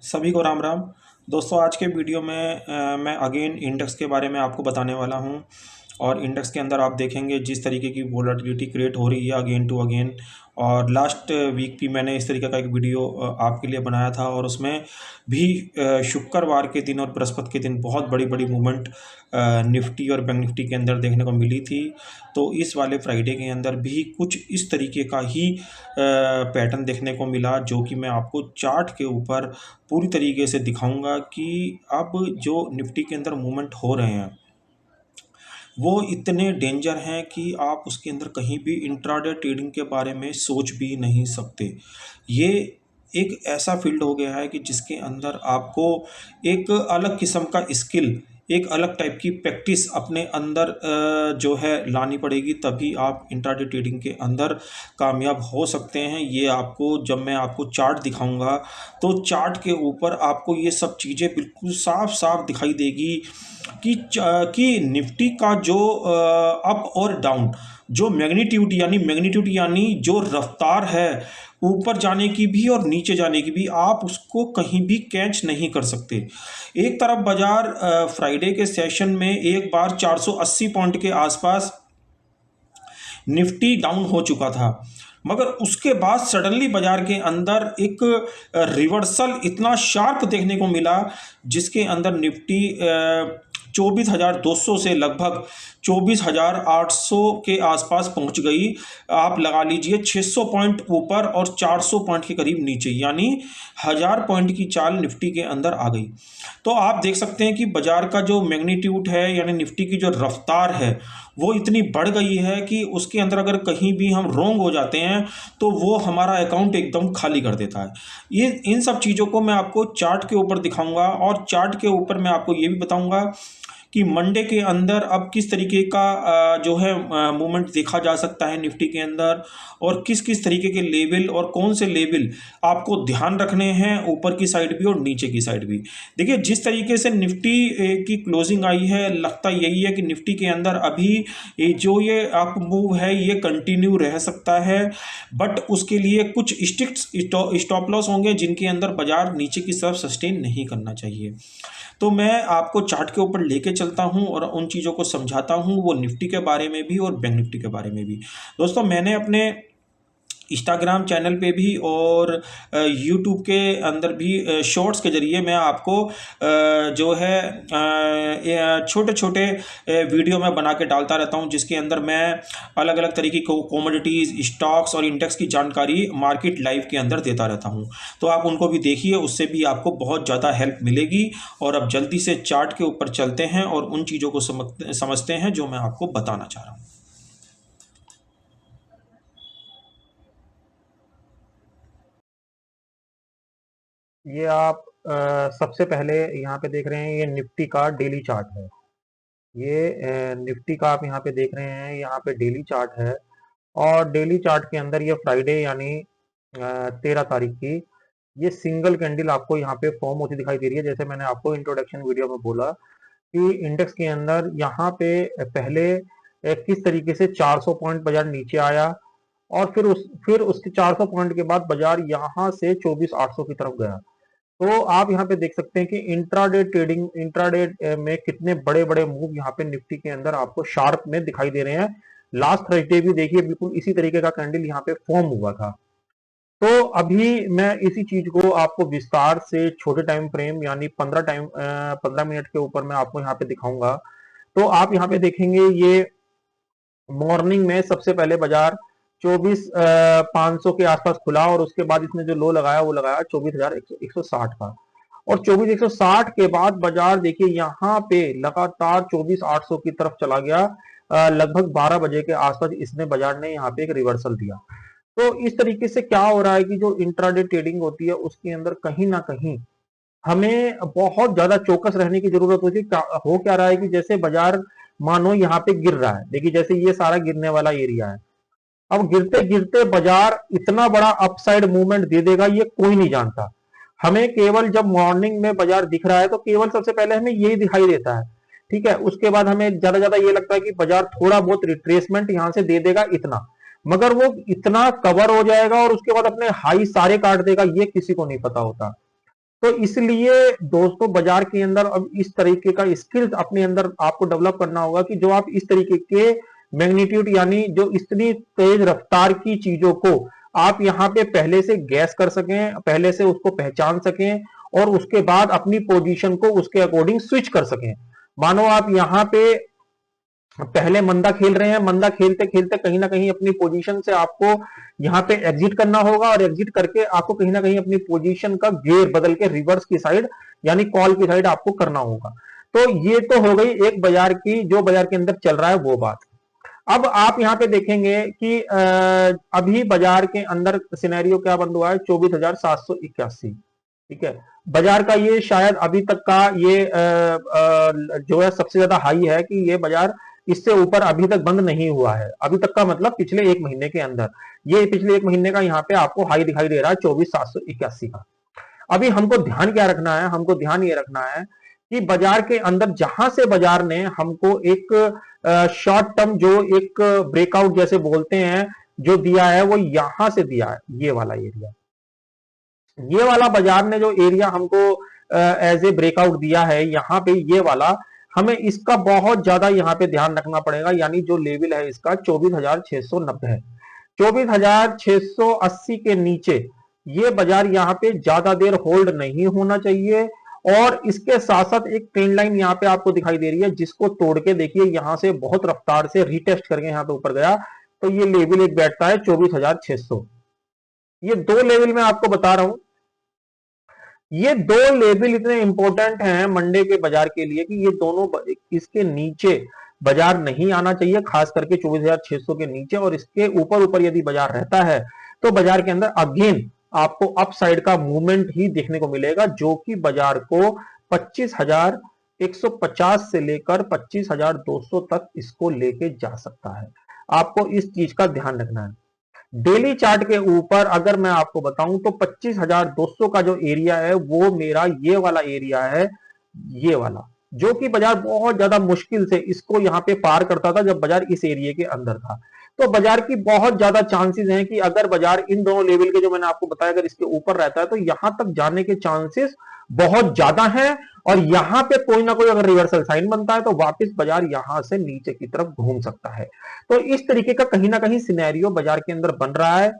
सभी को राम राम। दोस्तों, आज के वीडियो में मैं अगेन इंडेक्स के बारे में आपको बताने वाला हूं। और इंडेक्स के अंदर आप देखेंगे जिस तरीके की वोलेटिलिटी क्रिएट हो रही है अगेन टू अगेन। और लास्ट वीक भी मैंने इस तरीके का एक वीडियो आपके लिए बनाया था, और उसमें भी शुक्रवार के दिन और बृहस्पति के दिन बहुत बड़ी बड़ी मूवमेंट निफ्टी और बैंक निफ्टी के अंदर देखने को मिली थी। तो इस वाले फ्राइडे के अंदर भी कुछ इस तरीके का ही पैटर्न देखने को मिला, जो कि मैं आपको चार्ट के ऊपर पूरी तरीके से दिखाऊंगा कि अब जो निफ्टी के अंदर मूवमेंट हो रहे हैं वो इतने डेंजर हैं कि आप उसके अंदर कहीं भी इंट्राडे ट्रेडिंग के बारे में सोच भी नहीं सकते। ये एक ऐसा फील्ड हो गया है कि जिसके अंदर आपको एक अलग किस्म का स्किल, एक अलग टाइप की प्रैक्टिस अपने अंदर जो है लानी पड़ेगी, तभी आप इंट्राडे ट्रेडिंग के अंदर कामयाब हो सकते हैं। ये आपको जब मैं आपको चार्ट दिखाऊंगा तो चार्ट के ऊपर आपको ये सब चीज़ें बिल्कुल साफ साफ दिखाई देगी कि निफ्टी का जो अप और डाउन, जो मैग्नीट्यूड यानी जो रफ्तार है ऊपर जाने की भी और नीचे जाने की भी, आप उसको कहीं भी कैच नहीं कर सकते। एक तरफ बाजार फ्राइडे के सेशन में एक बार 480 पॉइंट के आसपास निफ्टी डाउन हो चुका था, मगर उसके बाद सडनली बाजार के अंदर एक रिवर्सल इतना शार्प देखने को मिला, जिसके अंदर निफ्टी 24,200 से लगभग 24,800 के आसपास पहुंच गई। आप लगा लीजिए 600 पॉइंट ऊपर और 400 पॉइंट के करीब नीचे, यानी 1000 पॉइंट की चाल निफ्टी के अंदर आ गई। तो आप देख सकते हैं कि बाजार का जो मैग्नीट्यूड है, यानी निफ्टी की जो रफ्तार है, वो इतनी बढ़ गई है कि उसके अंदर अगर कहीं भी हम रोंग हो जाते हैं तो वो हमारा अकाउंट एकदम खाली कर देता है। ये इन सब चीज़ों को मैं आपको चार्ट के ऊपर दिखाऊंगा, और चार्ट के ऊपर मैं आपको ये भी बताऊंगा कि मंडे के अंदर अब किस तरीके का जो है मूवमेंट देखा जा सकता है निफ्टी के अंदर, और किस किस तरीके के लेवल और कौन से लेवल आपको ध्यान रखने हैं, ऊपर की साइड भी और नीचे की साइड भी। देखिए, जिस तरीके से निफ्टी की क्लोजिंग आई है, लगता यही है कि निफ्टी के अंदर अभी जो ये अप मूव है ये कंटिन्यू रह सकता है, बट उसके लिए कुछ स्ट्रिक्ट स्टॉप लॉस होंगे जिनके अंदर बाजार नीचे की तरफ सस्टेन नहीं करना चाहिए। तो मैं आपको चार्ट के ऊपर लेके चलता हूं और उन चीज़ों को समझाता हूं, वो निफ्टी के बारे में भी और बैंक निफ्टी के बारे में भी। दोस्तों, मैंने अपने इंस्टाग्राम चैनल पे भी और यूट्यूब के अंदर भी शॉर्ट्स के ज़रिए मैं आपको जो है छोटे छोटे वीडियो में बना के डालता रहता हूं, जिसके अंदर मैं अलग अलग तरीके की कोमोडिटीज़, स्टॉक्स और इंडेक्स की जानकारी मार्केट लाइव के अंदर देता रहता हूं। तो आप उनको भी देखिए, उससे भी आपको बहुत ज़्यादा हेल्प मिलेगी। और अब जल्दी से चार्ट के ऊपर चलते हैं और उन चीज़ों को समझते हैं जो मैं आपको बताना चाह रहा हूँ। ये आप सबसे पहले यहाँ पे देख रहे हैं, ये निफ्टी का डेली चार्ट है। ये निफ्टी का आप यहाँ पे देख रहे हैं, यहाँ पे डेली चार्ट है। और डेली चार्ट के अंदर ये फ्राइडे यानी 13 तारीख की ये सिंगल कैंडल आपको यहाँ पे फॉर्म होती दिखाई दे रही है। जैसे मैंने आपको इंट्रोडक्शन वीडियो में बोला कि इंडेक्स के अंदर यहाँ पे पहले किस तरीके से 400 पॉइंट बाजार नीचे आया, और फिर उसके 400 पॉइंट के बाद बाजार यहाँ से 24,800 की तरफ गया। तो आप यहाँ पे देख सकते हैं कि इंट्राडे ट्रेडिंग, इंट्राडे में कितने बड़े बड़े मूव यहाँ पे निफ्टी के अंदर आपको शार्प में दिखाई दे रहे हैं। लास्ट थर्सडे भी देखिए बिल्कुल इसी तरीके का कैंडल यहाँ पे फॉर्म हुआ था। तो अभी मैं इसी चीज को आपको विस्तार से छोटे टाइम फ्रेम यानी 15 मिनट के ऊपर मैं आपको यहाँ पे दिखाऊंगा। तो आप यहाँ पे देखेंगे, ये मॉर्निंग में सबसे पहले बाजार 24,500 के आसपास खुला, और उसके बाद इसने जो लो लगाया वो लगाया 24,160 का। और 24,160 के बाद बाजार देखिए यहाँ पे लगातार 24,800 की तरफ चला गया। लगभग 12 बजे के आसपास इसने बाजार ने यहाँ पे एक रिवर्सल दिया। तो इस तरीके से क्या हो रहा है कि जो इंट्राडे ट्रेडिंग होती है उसके अंदर कहीं ना कहीं हमें बहुत ज्यादा चौकस रहने की जरूरत होती है। हो क्या रहा है कि जैसे बाजार मानो यहाँ पे गिर रहा है, देखिए जैसे ये सारा गिरने वाला एरिया है। अब गिरते गिरते बाजार इतना बड़ा अपसाइड मूवमेंट दे देगा ये कोई नहीं जानता। हमें केवल जब मॉर्निंग में बाजार दिख रहा है तो केवल सबसे पहले हमें यही दिखाई देता है, ठीक है। उसके बाद हमें ज्यादा ज्यादा ये लगता है कि बाजार थोड़ा बहुत रिट्रेसमेंट यहां से दे देगा इतना, मगर वो इतना कवर हो जाएगा और उसके बाद अपने हाई सारे काट देगा ये किसी को नहीं पता होता। तो इसलिए दोस्तों बाजार के अंदर अब इस तरीके का स्किल्स अपने अंदर आपको डेवलप करना होगा कि जो आप इस तरीके के मैग्नीट्यूड यानी जो इतनी तेज रफ्तार की चीजों को आप यहाँ पे पहले से गैस कर सकें, पहले से उसको पहचान सकें और उसके बाद अपनी पोजीशन को उसके अकॉर्डिंग स्विच कर सकें। मानो आप यहाँ पे पहले मंदा खेल रहे हैं, मंदा खेलते खेलते कहीं ना कहीं अपनी पोजीशन से आपको यहाँ पे एग्जिट करना होगा और एग्जिट करके आपको कहीं ना कहीं अपनी पोजीशन का गियर बदल के रिवर्स की साइड यानी कॉल की साइड आपको करना होगा। तो ये तो हो गई एक बाजार की, जो बाजार के अंदर चल रहा है वो बात। अब आप यहाँ पे देखेंगे कि अभी बाजार के अंदर सिनेरियो क्या बंद हुआ है, 24,781। ठीक है, बाजार का ये शायद अभी तक का ये जो है सबसे ज्यादा हाई है कि ये बाजार इससे ऊपर अभी तक बंद नहीं हुआ है। अभी तक का मतलब पिछले एक महीने के अंदर, ये पिछले एक महीने का यहाँ पे आपको हाई दिखाई दे रहा है 24,781 का। अभी हमको ध्यान क्या रखना है, हमको ध्यान ये रखना है कि बाजार के अंदर जहां से बाजार ने हमको एक शॉर्ट टर्म जो एक ब्रेकआउट जैसे बोलते हैं जो दिया है वो यहां से दिया है, ये वाला एरिया, ये वाला बाजार ने जो एरिया हमको एज ए ब्रेकआउट दिया है यहाँ पे, ये वाला हमें इसका बहुत ज्यादा यहाँ पे ध्यान रखना पड़ेगा। यानी जो लेवल है इसका 24,690 है, 24,680 के नीचे ये बाजार यहाँ पे ज्यादा देर होल्ड नहीं होना चाहिए। और इसके साथ साथ एक ट्रेंड लाइन यहाँ पे आपको दिखाई दे रही है जिसको तोड़ के देखिए यहां से बहुत रफ्तार से रीटेस्ट करके यहाँ पे ऊपर गया, तो ये लेवल एक बैठता है 24,600। ये दो लेवल मैं आपको बता रहा हूं, ये दो लेवल इतने इंपॉर्टेंट हैं मंडे के बाजार के लिए कि ये दोनों इसके नीचे बाजार नहीं आना चाहिए, खास करके 24,600 के नीचे। और इसके ऊपर ऊपर यदि बाजार रहता है तो बाजार के अंदर अगेन आपको अप साइड का मूवमेंट ही देखने को मिलेगा, जो कि बाजार को 25,150 से लेकर 25,200 तक इसको लेके जा सकता है। आपको इस चीज का ध्यान रखना है। डेली चार्ट के ऊपर अगर मैं आपको बताऊं तो 25,200 का जो एरिया है वो मेरा ये वाला एरिया है, ये वाला, जो कि बाजार बहुत ज्यादा मुश्किल से इसको यहां पे पार करता था जब बाजार इस एरिया के अंदर था। तो बाजार की बहुत ज्यादा चांसेस हैं कि अगर बाजार इन दोनों लेवल के जो मैंने आपको बताया अगर इसके ऊपर रहता है तो यहां तक जाने के चांसेस बहुत ज्यादा हैं। और यहां पे कोई ना कोई अगर रिवर्सल साइन बनता है तो वापस बाजार यहां से नीचे की तरफ घूम सकता है। तो इस तरीके का कहीं ना कहीं सिनेरियो बाजार के अंदर बन रहा है।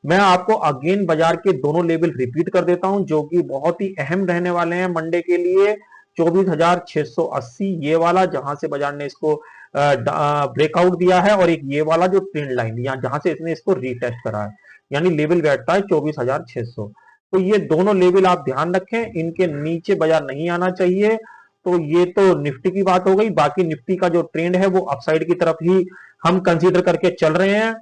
मैं आपको अगेन बाजार के दोनों लेवल रिपीट कर देता हूं जो कि बहुत ही अहम रहने वाले हैं मंडे के लिए। 24,680 ये वाला जहां से बाजार ने इसको ब्रेकआउट दिया है, और एक ये वाला जो ट्रेंड लाइन यहां जहां से इसने इसको रीटेस्ट करा है, यानी लेवल बैठता है 24,600। तो ये दोनों लेवल आप ध्यान रखें, इनके नीचे बाजार नहीं आना चाहिए। तो ये तो निफ्टी की बात हो गई। बाकी निफ्टी का जो ट्रेंड है वो अपसाइड की तरफ ही हम कंसीडर करके चल रहे हैं।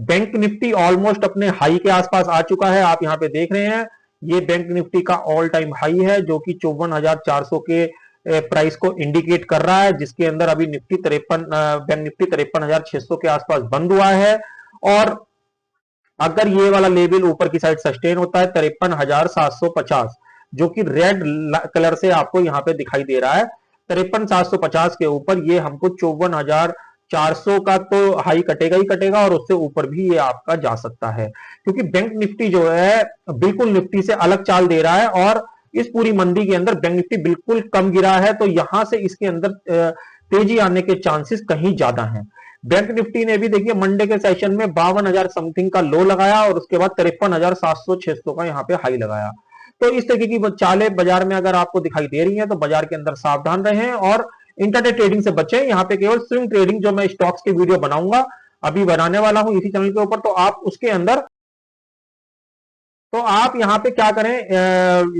बैंक निफ्टी ऑलमोस्ट अपने हाई के आसपास आ चुका है, आप यहां पे देख रहे हैं ये बैंक निफ्टी का ऑल टाइम हाई है जो कि 54,400 के प्राइस को इंडिकेट कर रहा है, जिसके अंदर अभी निफ्टी बैंक निफ्टी 53,600 के आसपास बंद हुआ है। और अगर ये वाला लेवल ऊपर की साइड सस्टेन होता है 53,750, जो कि रेड कलर से आपको यहां पे दिखाई दे रहा है, 53,750 के ऊपर ये हमको 54,400 का तो हाई कटेगा ही कटेगा, और उससे ऊपर भी ये आपका जा सकता है। क्योंकि बैंक निफ्टी जो है बिल्कुल निफ्टी से अलग चाल दे रहा है, और इस पूरी मंदी के अंदर बैंक निफ्टी बिल्कुल कम गिरा है, तो यहां से इसके अंदर तेजी आने के चांसेस कहीं ज्यादा हैं। बैंक निफ्टी ने भी देखिए मंडे के सेशन में 52,000 समथिंग का लो लगाया और उसके बाद 53,700-600 का यहां पे हाई लगाया। तो इस तरीके की चालें बाजार में अगर आपको दिखाई दे रही है तो बाजार के अंदर सावधान रहें और इंटरडे ट्रेडिंग से बचें। यहां पे केवल स्विंग ट्रेडिंग, जो मैं स्टॉक्स की वीडियो बनाऊंगा, अभी बनाने वाला हूं इसी चैनल के ऊपर, तो आप उसके अंदर तो आप यहां पे क्या करें,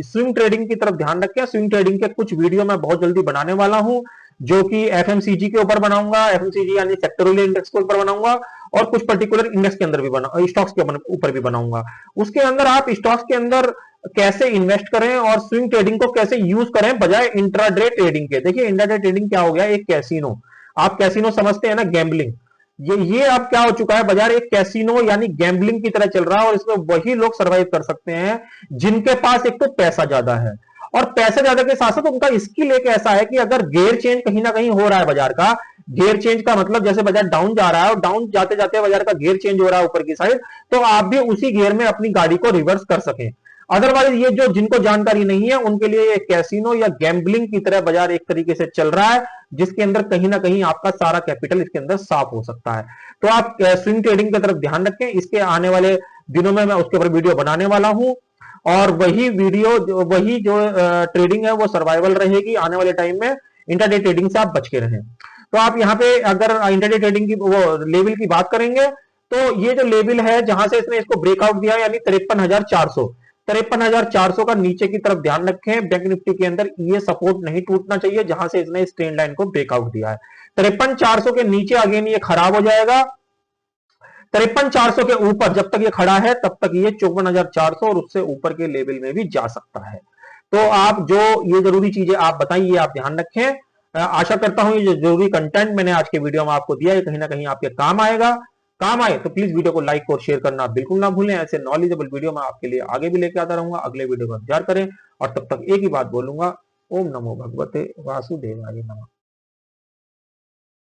स्विंग ट्रेडिंग की तरफ ध्यान रखें। स्विंग ट्रेडिंग के कुछ वीडियो मैं बहुत जल्दी बनाने वाला हूं, जो कि एफएमसीजी के ऊपर बनाऊंगा, एफएमसीजी यानी सेक्टोरल इंडेक्स के ऊपर बनाऊंगा, और कुछ पर्टिकुलर इंडेक्स के अंदर भी स्टॉक्स के ऊपर भी बनाऊंगा। उसके अंदर आप स्टॉक्स के अंदर कैसे इन्वेस्ट करें और स्विंग ट्रेडिंग को कैसे यूज करें बजाय इंट्राडे ट्रेडिंग के। देखिए इंट्राडे ट्रेडिंग क्या हो गया, एक कैसीनो, आप कैसीनो समझते हैं ना, गैम्बलिंग, ये अब क्या हो चुका है, बाजार एक कैसीनो यानी गैम्बलिंग की तरह चल रहा है। और इसमें वही लोग सर्वाइव कर सकते हैं जिनके पास एक तो पैसा ज्यादा है, और पैसा ज्यादा के साथ साथ उनका स्किल एक ऐसा है कि अगर गियर चेंज कहीं ना कहीं हो रहा है बाजार का, गियर चेंज का मतलब जैसे बाजार डाउन जा रहा है और डाउन जाते जाते बाजार का गियर चेंज हो रहा है ऊपर की साइड, तो आप भी उसी गियर में अपनी गाड़ी को रिवर्स कर सकें। अदरवाइज ये जो जिनको जानकारी नहीं है उनके लिए ये कैसीनो या गैम्बलिंग की तरह बाजार एक तरीके से चल रहा है, जिसके अंदर कहीं ना कहीं आपका सारा कैपिटल इसके अंदर साफ हो सकता है। तो आप स्विंग ट्रेडिंग की तरफ ध्यान रखें, इसके आने वाले दिनों में मैं उसके ऊपर वीडियो बनाने वाला हूं, और वही वीडियो वही जो ट्रेडिंग है वो सर्वाइवल रहेगी आने वाले टाइम में। इंटरडे ट्रेडिंग से आप बच के रहें। तो आप यहाँ पे अगर इंटरडे ट्रेडिंग की वो लेवल की बात करेंगे, तो ये जो लेवल है जहां से इसने इसको ब्रेकआउट दिया यानी 53,400, 53,400 का नीचे की तरफ ध्यान रखें। बैंक निफ्टी के अंदर ये सपोर्ट नहीं टूटना चाहिए जहां से इसने इस ट्रेंड लाइन को ब्रेकआउट दिया है। 53,400 के नीचे अगेन ये खराब हो जाएगा। 53,400 के ऊपर जब तक ये खड़ा है तब तक ये 54,400 और उससे ऊपर के लेवल में भी जा सकता है। तो आप जो ये जरूरी चीजें आप बताइए, आप ध्यान रखें। आशा करता हूं ये जो जरूरी कंटेंट मैंने आज के वीडियो में आपको दिया है कहीं ना कहीं आपके काम आएगा। काम आए तो प्लीज वीडियो को लाइक और शेयर करना बिल्कुल ना भूलें। ऐसे नॉलेजेबल वीडियो मैं आपके लिए आगे भी लेके आता रहूंगा। अगले वीडियो का इंतजार करें और तब तक एक ही बात बोलूंगा, ओम नमो भगवते वासुदेवाय नमः।